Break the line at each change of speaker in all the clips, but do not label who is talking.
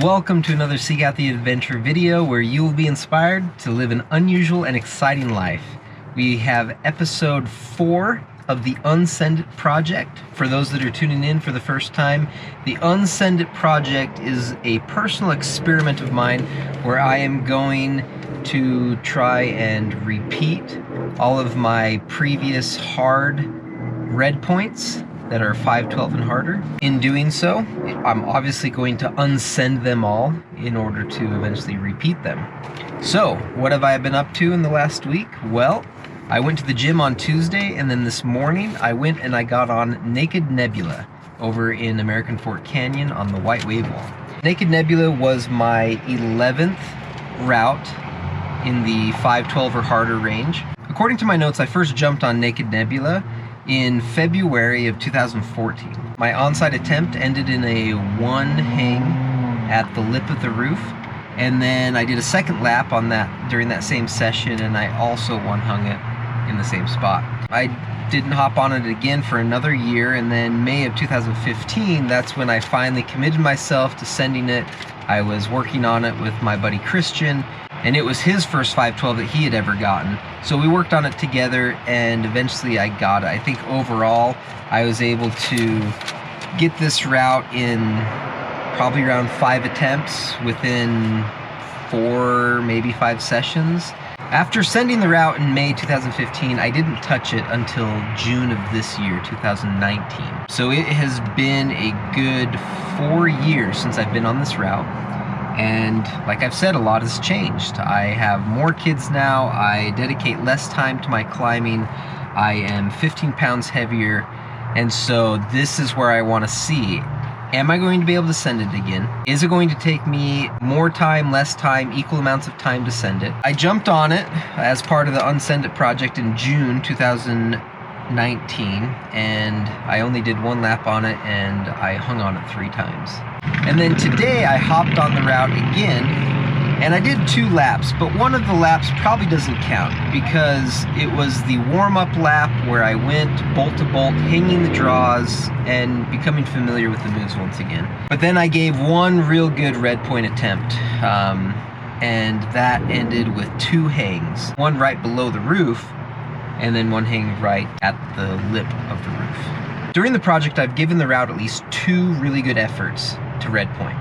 Welcome to another Seek Out the Adventure video where you will be inspired to live an unusual and exciting life. We have episode 4 of the Unsend It project. For those that are tuning in for the first time, the Unsend It project is a personal experiment of mine where I am going to try and repeat all of my previous hard red points that are 5, 12, and harder. In doing so, I'm obviously going to unsend them all in order to eventually repeat them. So, what have I been up to in the last week? Well, I went to the gym on Tuesday, and then this morning I went and I got on Naked Nebula over in American Fork Canyon on the White Wave Wall. Naked Nebula was my 11th route in the 5, 12, or harder range. According to my notes, I first jumped on Naked Nebula in February of 2014. My onsite attempt ended in a one hang at the lip of the roof, and then I did a second lap on that during that same session, and I also one hung it in the same spot. I didn't hop on it again for another year, and then May of 2015, that's when I finally committed myself to sending it. I was working on it with my buddy Christian, and it was his first 512 that he had ever gotten. So we worked on it together, and eventually I got it. I think overall I was able to get this route in probably around 5 attempts within 4, maybe 5 sessions. After sending the route in May 2015, I didn't touch it until June of this year, 2019. So it has been a good 4 years since I've been on this route. And like I've said, a lot has changed. I have more kids now. I dedicate less time to my climbing. I am 15 pounds heavier. And so this is where I want to see. Am I going to be able to send it again? Is it going to take me more time, less time, equal amounts of time to send it? I jumped on it as part of the Unsend It project in June 2019, and I only did 1 lap on it, and I hung on it 3 times. And then today I hopped on the route again, and I did 2 laps, but one of the laps probably doesn't count because it was the warm-up lap where I went bolt to bolt, hanging the draws and becoming familiar with the moves once again. But then I gave 1 real good red point attempt, and that ended with 2 hangs. 1 right below the roof, and then 1 hang right at the lip of the roof. During the project, I've given the route at least 2 really good efforts to red point.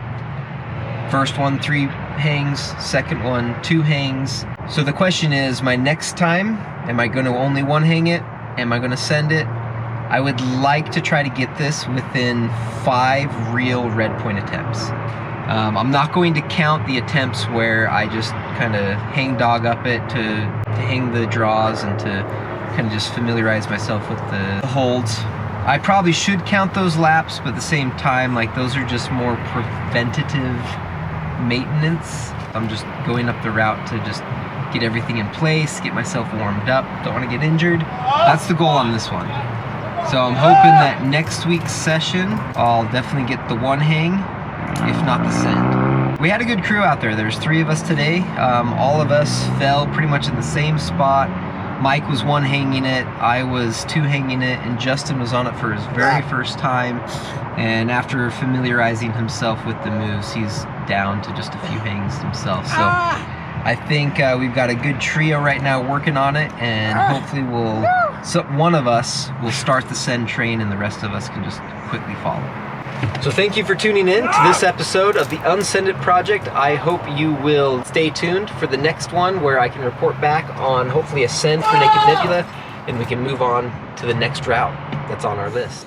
First one, 3 hangs. Second one, 2 hangs. So the question is, my next time, am I going to only 1 hang it? Am I going to send it? I would like to try to get this within 5 real red point attempts. I'm not going to count the attempts where I just kind of hang dog up it to hang the draws and to kind of just familiarize myself with the holds. I probably should count those laps, but at the same time, like, those are just more preventative maintenance. I'm just going up the route to just get everything in place, get myself warmed up, don't want to get injured. That's the goal on this one. So I'm hoping that next week's session, I'll definitely get the 1 hang, if not the send. We had a good crew out there. There's 3 of us today. All of us fell pretty much in the same spot. Mike was 1 hanging it, I was 2 hanging it, and Justin was on it for his very first time. And after familiarizing himself with the moves, he's down to just a few hangs himself. So I think we've got a good trio right now working on it, and hopefully one of us will start the send train and the rest of us can just quickly follow. So thank you for tuning in to this episode of the Unsend It project. I hope you will stay tuned for the next one where I can report back on hopefully a send for Naked Nebula, and we can move on to the next route that's on our list.